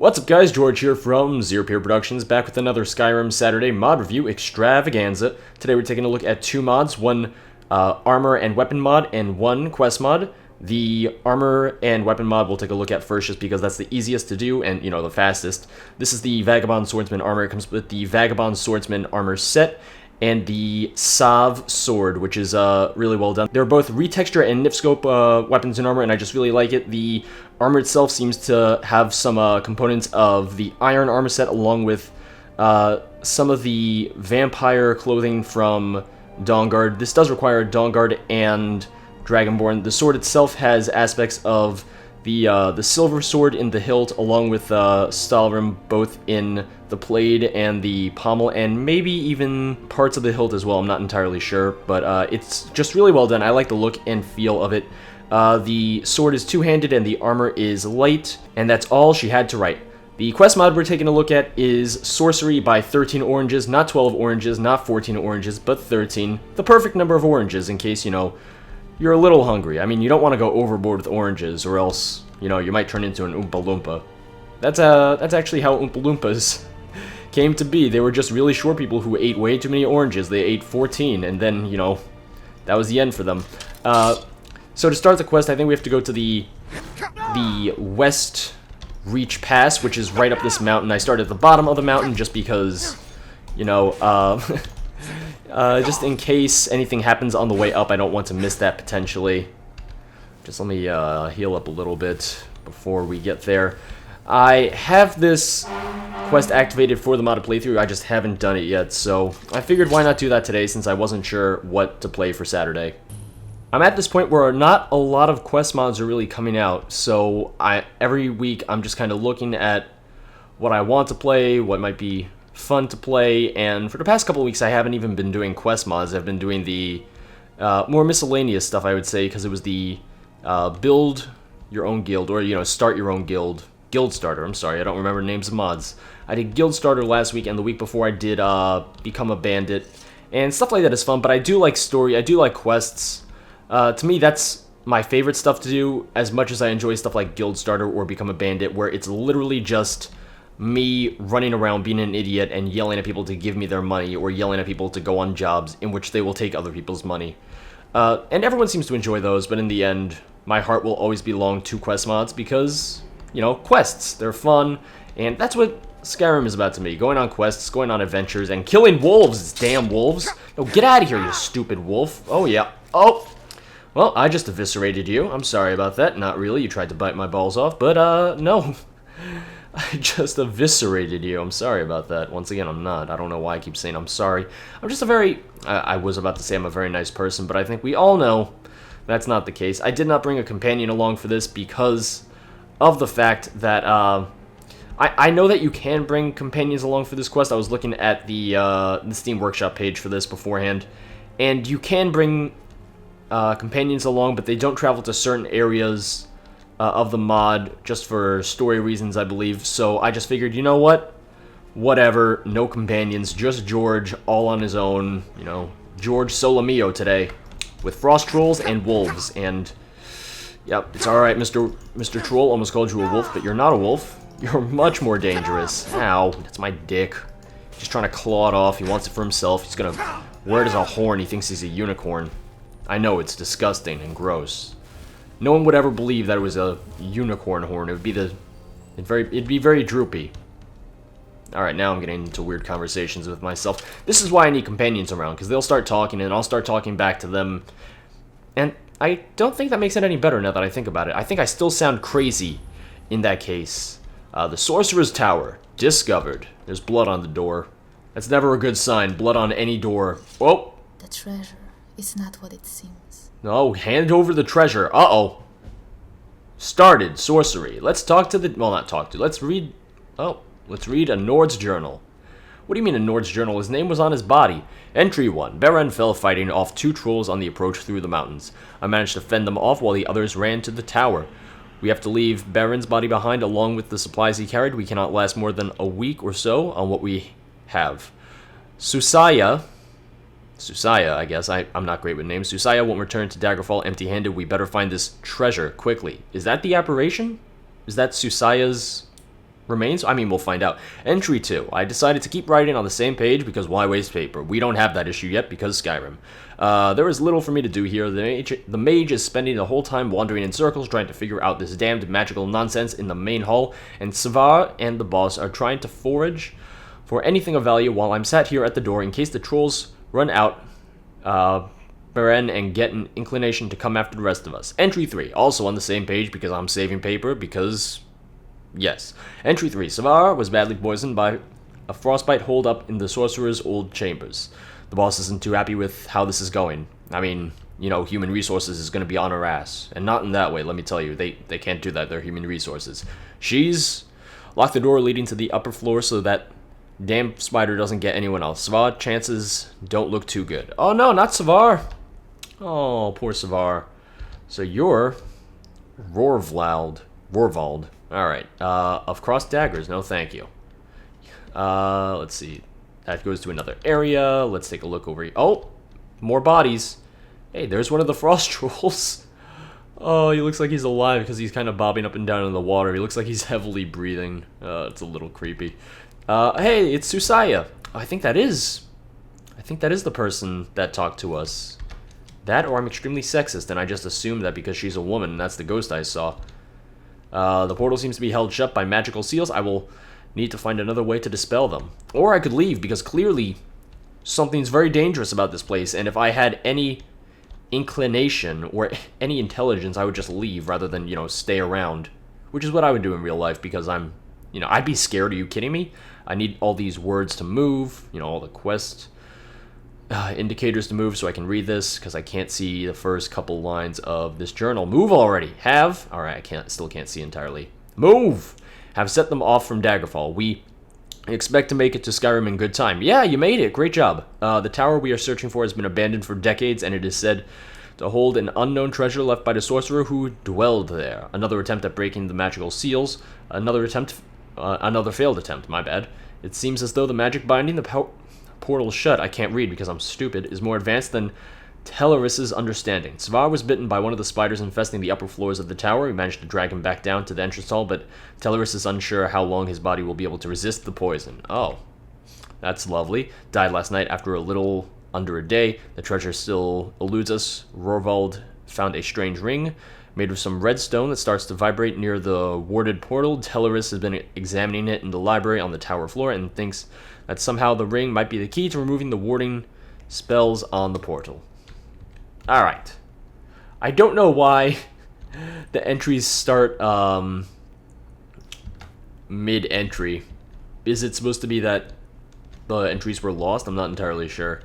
What's up guys, George here from Zero Peer Productions, back with another Skyrim Saturday mod review extravaganza. Today we're taking a look at two mods, one armor and weapon mod, and one quest mod. The armor and weapon mod we'll take a look at first just because that's the easiest to do and, you know, the fastest. This is the Vagabond Swordsman armor. It comes with the Vagabond Swordsman armor set and the Sav sword, which is really well done. They're both retexture and nifscope weapons and armor, and I just really like it. The armor itself seems to have some components of the iron armor set, along with some of the vampire clothing from Dawnguard. This does require Dawnguard and Dragonborn. The sword itself has aspects of the silver sword in the hilt, along with Stalrim, both in the blade and the pommel, and maybe even parts of the hilt as well. I'm not entirely sure, but it's just really well done. I like the look and feel of it. The sword is two-handed and the armor is light, and that's all she had to write. The quest mod we're taking a look at is Sorcery by 13Oranges, not 12 oranges, not 14 oranges, but 13. The perfect number of oranges in case, you know, you're a little hungry. I mean, you don't want to go overboard with oranges, or else, you know, you might turn into an Oompa Loompa. That's actually how Oompa Loompas came to be. They were just really short people who ate way too many oranges. They ate 14, and then, you know, that was the end for them. So to start the quest, I think we have to go to the West Reach Pass, which is right up this mountain. I started at the bottom of the mountain just because, you know, just in case anything happens on the way up, I don't want to miss that potentially. Just let me heal up a little bit before we get there. I have this quest activated for the modded playthrough, I just haven't done it yet, so I figured why not do that today since I wasn't sure what to play for Saturday. I'm at this point where not a lot of quest mods are really coming out, so every week I'm just kind of looking at what I want to play, what might be fun to play, and for the past couple of weeks I haven't even been doing quest mods. I've been doing the more miscellaneous stuff, I would say, because it was the build your own guild, or, you know, start your own guild. Guild starter, I'm sorry, I don't remember names of mods. I did guild starter last week, and the week before I did become a bandit, and stuff like that is fun, but I do like story, I do like quests. To me, that's my favorite stuff to do, as much as I enjoy stuff like guild starter or become a bandit, where it's literally just me running around being an idiot and yelling at people to give me their money, or yelling at people to go on jobs in which they will take other people's money. And everyone seems to enjoy those, but in the end, my heart will always belong to quest mods because, you know, quests, they're fun, and that's what Skyrim is about to me. Going on quests, going on adventures, and killing wolves, damn wolves. No, get out of here, you stupid wolf. Oh, yeah. Oh, well, I just eviscerated you. I'm sorry about that. Not really, you tried to bite my balls off, but, no. I just eviscerated you. I'm sorry about that. Once again, I'm not. I don't know why I keep saying I'm sorry. I'm just a very... I was about to say I'm a very nice person, but I think we all know that's not the case. I did not bring a companion along for this because of the fact that, I know that you can bring companions along for this quest. I was looking at the Steam Workshop page for this beforehand, and you can bring companions along, but they don't travel to certain areas of the mod just for story reasons, I believe. So I just figured, you know what? Whatever, no companions, just George all on his own, you know, George Solomio today with frost trolls and wolves. And yep, it's all right, Mr. Troll. Almost called you a wolf, but you're not a wolf. You're much more dangerous. Ow, that's my dick. Just trying to claw it off. He wants it for himself. He's gonna wear it as a horn. He thinks he's a unicorn. I know, it's disgusting and gross. No one would ever believe that it was a unicorn horn. It would be it'd be very droopy. Alright, now I'm getting into weird conversations with myself. This is why I need companions around, because they'll start talking and I'll start talking back to them. And I don't think that makes it any better now that I think about it. I think I still sound crazy in that case. The Sorcerer's Tower. Discovered. There's blood on the door. That's never a good sign. Blood on any door. Whoa! The treasure is not what it seems. No, hand over the treasure. Uh-oh. Started. Sorcery. Let's talk to the... Well, not talk to. Let's read... Oh. Let's read a Nord's journal. What do you mean a Nord's journal? His name was on his body. Entry 1. Beren fell fighting off 2 trolls on the approach through the mountains. I managed to fend them off while the others ran to the tower. We have to leave Beren's body behind along with the supplies he carried. We cannot last more than a week or so on what we have. Susaya, I guess. I'm not great with names. Susaya won't return to Daggerfall empty-handed. We better find this treasure quickly. Is that the apparition? Is that Susaya's remains? I mean, we'll find out. Entry 2. I decided to keep writing on the same page because why waste paper? We don't have that issue yet because Skyrim. There is little for me to do here. The mage is spending the whole time wandering in circles trying to figure out this damned magical nonsense in the main hall, and Savar and the boss are trying to forage for anything of value while I'm sat here at the door in case the trolls run out, Beren, and get an inclination to come after the rest of us. Entry 3. Also on the same page because I'm saving paper because... yes. Entry 3. Savar was badly poisoned by a frostbite holed up in the sorcerer's old chambers. The boss isn't too happy with how this is going. I mean, you know, human resources is going to be on her ass. And not in that way, let me tell you. They can't do that. They're human resources. She's locked the door leading to the upper floor so that damn spider doesn't get anyone else. Savar, chances don't look too good. Oh no, not Savar. Oh, poor Savar. So you're Rorvald. Alright, of crossed daggers, no thank you. Let's see. That goes to another area. Let's take a look over here. Oh, more bodies. Hey, there's one of the frost trolls. Oh, he looks like he's alive because he's kind of bobbing up and down in the water. He looks like he's heavily breathing. It's a little creepy. Hey, it's Susaya. I think that is the person that talked to us. That, or I'm extremely sexist, and I just assumed that because she's a woman, and that's the ghost I saw. The portal seems to be held shut by magical seals. I will need to find another way to dispel them. Or I could leave, because clearly something's very dangerous about this place, and if I had any inclination or any intelligence, I would just leave rather than, you know, stay around. Which is what I would do in real life, because I'm, you know, I'd be scared. Are you kidding me? I need all these words to move, you know, all the quest indicators to move so I can read this, because I can't see the first couple lines of this journal. Move already. Have. Alright, still can't see entirely. Move! Have set them off from Daggerfall. We expect to make it to Skyrim in good time. Yeah, you made it. Great job. The tower we are searching for has been abandoned for decades, and it is said to hold an unknown treasure left by the sorcerer who dwelled there. Another attempt at breaking the magical seals. Another failed attempt, my bad. It seems as though the magic binding the portal shut, I can't read because I'm stupid, is more advanced than Teleris's understanding. Savar was bitten by one of the spiders infesting the upper floors of the tower. We managed to drag him back down to the entrance hall, but Teleris is unsure how long his body will be able to resist the poison. Oh, that's lovely. Died last night after a little under a day. The treasure still eludes us. Rorvald found a strange ring made of some redstone that starts to vibrate near the warded portal. Teleris has been examining it in the library on the tower floor and thinks that somehow the ring might be the key to removing the warding spells on the portal. Alright. I don't know why the entries start mid-entry. Is it supposed to be that the entries were lost? I'm not entirely sure.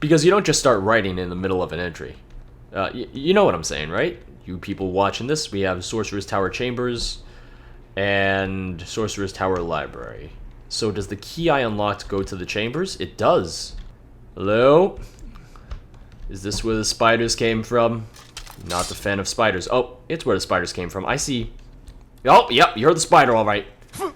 Because you don't just start writing in the middle of an entry. You know what I'm saying, right? You people watching this, we have Sorcerer's Tower Chambers and Sorcerer's Tower Library. So does the key I unlocked go to the chambers? It does. Hello? Is this where the spiders came from? Not a fan of spiders. Oh, it's where the spiders came from. I see. Oh, yep, you're the spider, all right.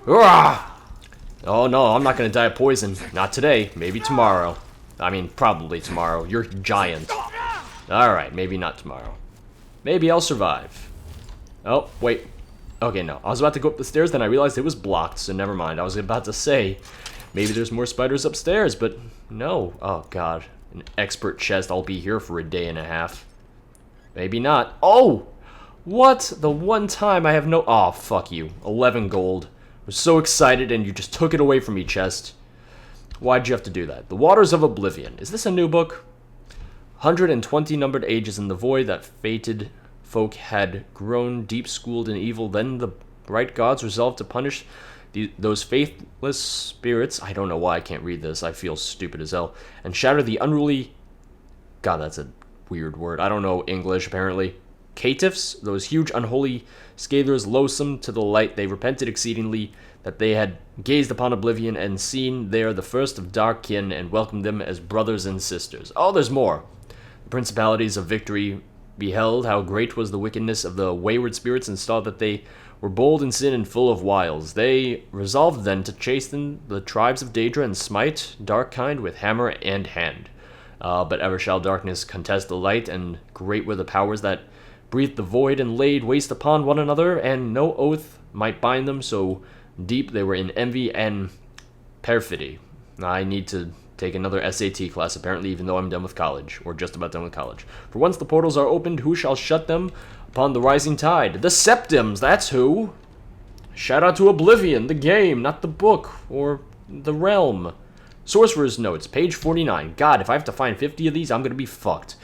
Oh, no, I'm not going to die of poison. Not today. Maybe tomorrow. I mean, probably tomorrow. You're giant. All right, maybe not tomorrow. Maybe I'll survive. Oh, wait. Okay, no. I was about to go up the stairs, then I realized it was blocked, so never mind. I was about to say, maybe there's more spiders upstairs, but no. Oh, God. An expert chest. I'll be here for a day and a half. Maybe not. Oh! What? The one time I have no... Oh, fuck you. 11 gold. I was so excited and you just took it away from me, chest. Why'd you have to do that? The Waters of Oblivion. Is this a new book? 120 numbered ages in the void that fated folk had grown deep-schooled in evil. Then the bright gods resolved to punish those faithless spirits. I don't know why I can't read this. I feel stupid as hell. And shatter the unruly... God, that's a weird word. I don't know English, apparently. Caitiffs, those huge unholy scathers, loathsome to the light, they repented exceedingly that they had gazed upon oblivion and seen there the first of dark kin and welcomed them as brothers and sisters. Oh, there's more. The principalities of victory beheld how great was the wickedness of the wayward spirits and saw that they were bold in sin and full of wiles. They resolved then to chasten the tribes of Daedra and smite dark kind with hammer and hand. But ever shall darkness contest the light, and great were the powers that breathed the void and laid waste upon one another, and no oath might bind them, so Deep, they were in envy and perfidy. I need to take another SAT class, apparently, even though I'm done with college, or just about done with college. For once the portals are opened, who shall shut them upon the rising tide? The Septims, that's who! Shout out to Oblivion, the game, not the book, or the realm. Sorcerer's Notes, page 49. God, if I have to find 50 of these, I'm gonna be fucked.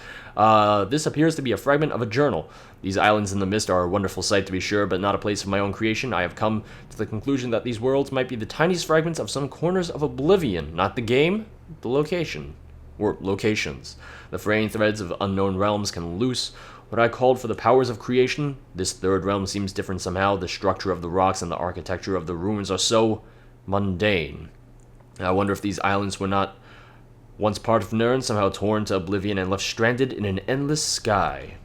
This appears to be a fragment of a journal. These islands in the mist are a wonderful sight to be sure, but not a place of my own creation. I have come to the conclusion that these worlds might be the tiniest fragments of some corners of Oblivion. Not the game, the location. Or locations. The fraying threads of unknown realms can loose what I called for the powers of creation. This third realm seems different somehow. The structure of the rocks and the architecture of the ruins are so mundane. I wonder if these islands were not once part of Nirn, somehow torn to oblivion and left stranded in an endless sky.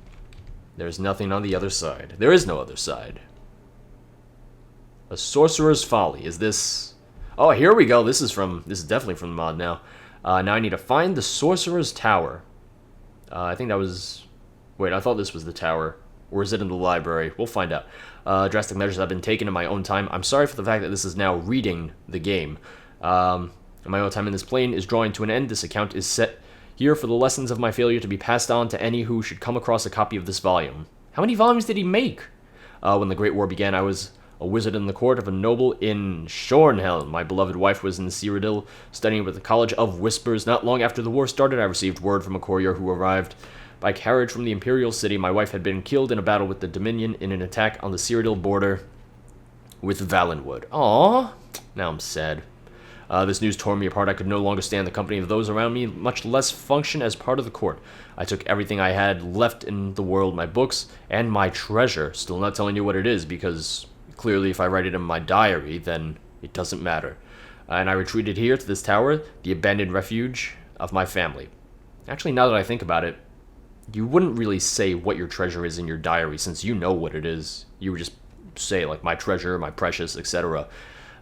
There's nothing on the other side. There is no other side. A Sorcerer's Folly. Is this... Oh, here we go. This is definitely from the mod now. Now I need to find the Sorcerer's Tower. I think that was... Wait, I thought this was the tower. Or is it in the library? We'll find out. Drastic measures have been taken in my own time. I'm sorry for the fact that this is now reading the game. My own time in this plane is drawing to an end. This account is set here for the lessons of my failure to be passed on to any who should come across a copy of this volume. How many volumes did he make? When the Great War began, I was a wizard in the court of a noble in Shornhelm. My beloved wife was in Cyrodiil, studying with the College of Whispers. Not long after the war started, I received word from a courier who arrived by carriage from the Imperial City. My wife had been killed in a battle with the Dominion in an attack on the Cyrodiil border with Valenwood. Aww. Now I'm sad. This news tore me apart. I could no longer stand the company of those around me, much less function as part of the court. I took everything I had left in the world, my books, and my treasure. Still not telling you what it is, because clearly if I write it in my diary, then it doesn't matter. And I retreated here to this tower, the abandoned refuge of my family. Actually, now that I think about it, you wouldn't really say what your treasure is in your diary, since you know what it is. You would just say, like, my treasure, my precious, etc.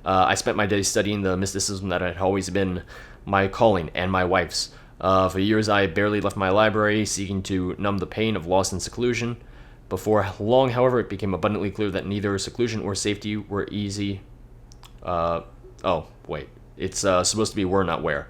I spent my days studying the mysticism that had always been my calling and my wife's. For years I barely left my library, seeking to numb the pain of loss and seclusion. Before long, however, it became abundantly clear that neither seclusion or safety were easy. Oh, wait. It's supposed to be were, not where.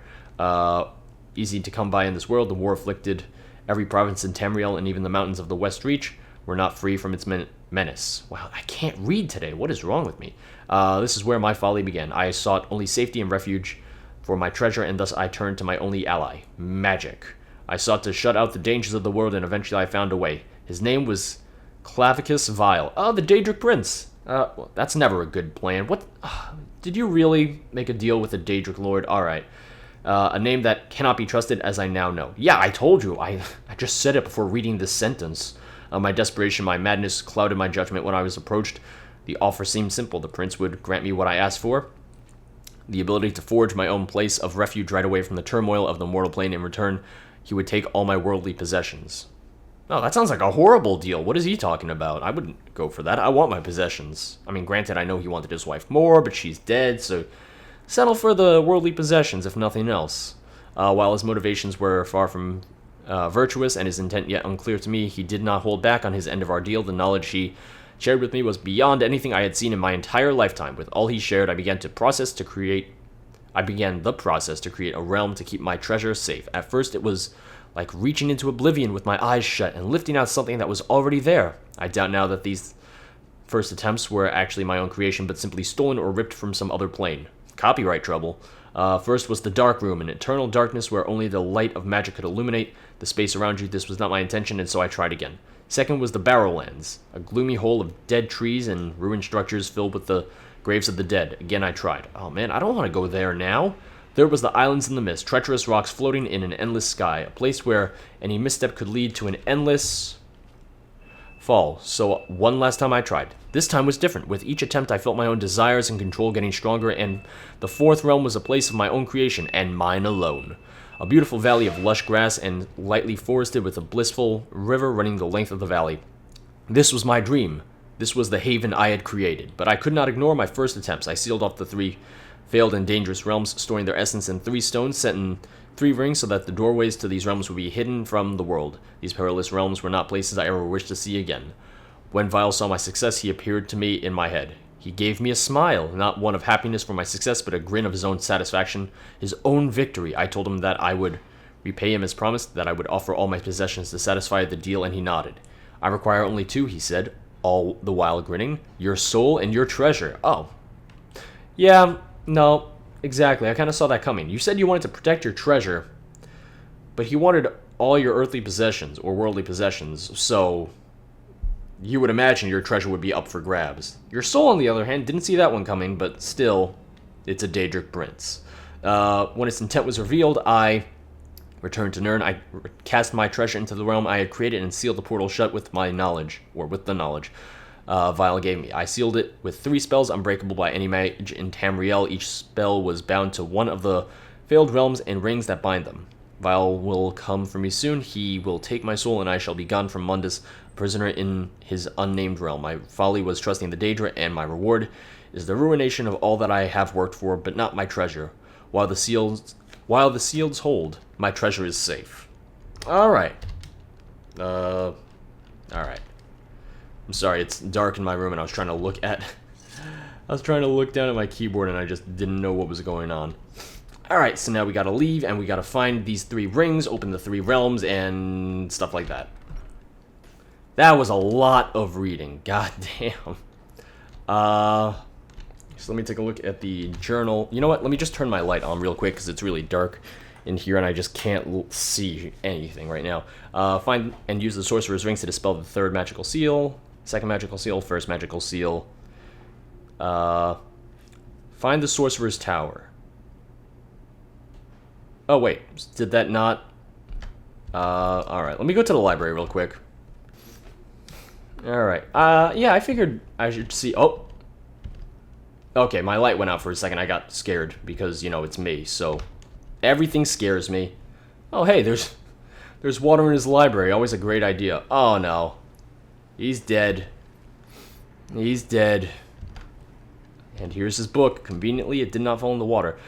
Easy to come by in this world. The war afflicted every province in Tamriel, and even the mountains of the West Reach were not free from its menace. Wow, I can't read today. What is wrong with me? This is where my folly began. I sought only safety and refuge for my treasure, and thus I turned to my only ally, magic. I sought to shut out the dangers of the world, and eventually I found a way. His name was Clavicus Vile. Oh, the Daedric Prince. Well, that's never a good plan. What? Did you really make a deal with the Daedric Lord? Alright. A name that cannot be trusted, as I now know. Yeah, I told you. I just said it before reading this sentence. My desperation, my madness clouded my judgment when I was approached. The offer seemed simple. The prince would grant me what I asked for. The ability to forge my own place of refuge right away from the turmoil of the mortal plane. In return, he would take all my worldly possessions. Oh, that sounds like a horrible deal. What is he talking about? I wouldn't go for that. I want my possessions. I mean, granted, I know he wanted his wife more, but she's dead, so settle for the worldly possessions, if nothing else. While his motivations were far from virtuous and his intent yet unclear to me, he did not hold back on his end of our deal. The knowledge he shared with me was beyond anything I had seen in my entire lifetime. With all he shared, I began the process to create a realm to keep my treasure safe. At first, it was like reaching into oblivion with my eyes shut and lifting out something that was already there. I doubt now that these first attempts were actually my own creation, but simply stolen or ripped from some other plane. Copyright trouble. First was the dark room, an eternal darkness where only the light of magic could illuminate the space around you. This was not my intention, and so I tried again. Second was the Barrowlands, a gloomy hole of dead trees and ruined structures filled with the graves of the dead. Again, I tried. Oh man, I don't want to go there now. Third was the Islands in the Mist, treacherous rocks floating in an endless sky, a place where any misstep could lead to an endless fall. So one last time I tried. This time was different. With each attempt, I felt my own desires and control getting stronger, and the fourth realm was a place of my own creation, and mine alone. A beautiful valley of lush grass and lightly forested with a blissful river running the length of the valley. This was my dream. This was the haven I had created. But I could not ignore my first attempts. I sealed off the 3 failed and dangerous realms, storing their essence in 3 stones set in 3 rings so that the doorways to these realms would be hidden from the world. These perilous realms were not places I ever wished to see again. When Vile saw my success, he appeared to me in my head. He gave me a smile, not one of happiness for my success, but a grin of his own satisfaction, his own victory. I told him that I would repay him as promised, that I would offer all my possessions to satisfy the deal, and he nodded. I require only two, he said, all the while grinning. Your soul and your treasure. Oh. Yeah, no, exactly. I kind of saw that coming. You said you wanted to protect your treasure, but he wanted all your earthly possessions, or worldly possessions, so you would imagine your treasure would be up for grabs. Your soul, on the other hand, didn't see that one coming, but still, it's a Daedric prince. When its intent was revealed, I returned to Nirn. I cast my treasure into the realm I had created and sealed the portal shut with my knowledge, or with the knowledge Vile gave me. I sealed it with 3 spells, unbreakable by any mage in Tamriel. Each spell was bound to one of the failed realms and rings that bind them. Vile will come for me soon. He will take my soul, and I shall be gone from Mundus, prisoner in his unnamed realm. My folly was trusting the Daedra, and my reward is the ruination of all that I have worked for, but not my treasure. While the seals hold, my treasure is safe. Alright. Alright. I'm sorry, it's dark in my room, and I was trying to look down at my keyboard, and I just didn't know what was going on. Alright, so now we gotta leave, and we gotta find these 3 rings, open the 3 realms, and stuff like that. That was a lot of reading. God damn. So let me take a look at the journal. You know what? Let me just turn my light on real quick, because it's really dark in here, and I just can't see anything right now. Find and use the Sorcerer's Rings to dispel the 3rd magical seal, 2nd magical seal, 1st magical seal. Find the Sorcerer's Tower. Oh, wait. Did that not... alright. Let me go to the library real quick. Alright. Yeah, I figured I should see... Oh! Okay, my light went out for a second. I got scared because, you know, it's me, so... Everything scares me. Oh, hey, there's water in his library. Always a great idea. Oh, no. He's dead. He's dead. And here's his book. Conveniently, it did not fall in the water.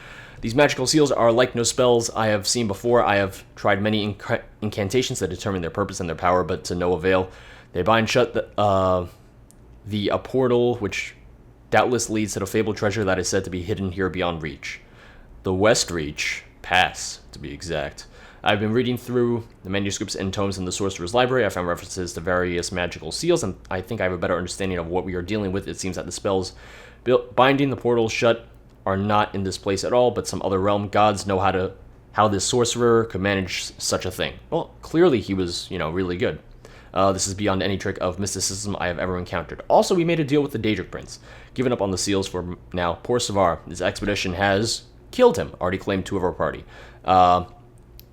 These magical seals are like no spells I have seen before. I have tried many incantations that determine their purpose and their power, but to no avail. They bind shut a portal, which doubtless leads to the fabled treasure that is said to be hidden here beyond reach. The West Reach. Pass, to be exact. I've been reading through the manuscripts and tomes in the Sorcerer's Library. I found references to various magical seals, and I think I have a better understanding of what we are dealing with. It seems that the spells binding the portal shut are not in this place at all, but some other realm. Gods know how this sorcerer could manage such a thing. Well, clearly he was, you know, really good. This is beyond any trick of mysticism I have ever encountered. Also, we made a deal with the Daedric Prince. Given up on the seals for now. Poor Savar. His expedition has killed him. Already claimed 2 of our party.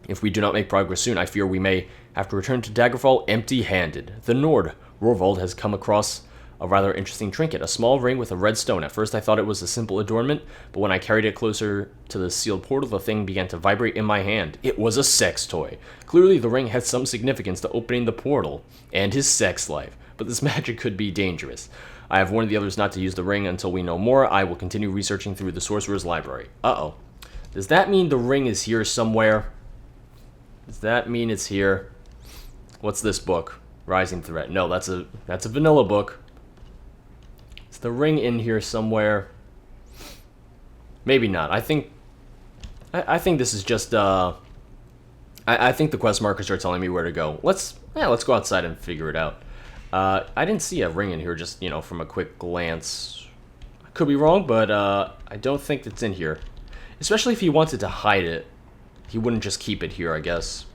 If we do not make progress soon, I fear we may have to return to Daggerfall empty-handed. The Nord. Rorvald has come across a rather interesting trinket, a small ring with a red stone. At first I thought it was a simple adornment, but when I carried it closer to the sealed portal, the thing began to vibrate in my hand. It was a sex toy. Clearly the ring had some significance to opening the portal and his sex life, but this magic could be dangerous. I have warned the others not to use the ring until we know more. I will continue researching through the Sorcerer's Library. Uh-oh. Does that mean the ring is here somewhere? Does that mean it's here? What's this book? Rising Threat. No, that's a vanilla book. Is the ring in here somewhere? Maybe not. I think this is just I think the quest markers are telling me where to go. Let's go outside and figure it out. I didn't see a ring in here, just, you know, from a quick glance. I could be wrong, but I don't think it's in here. Especially if he wanted to hide it. He wouldn't just keep it here, I guess.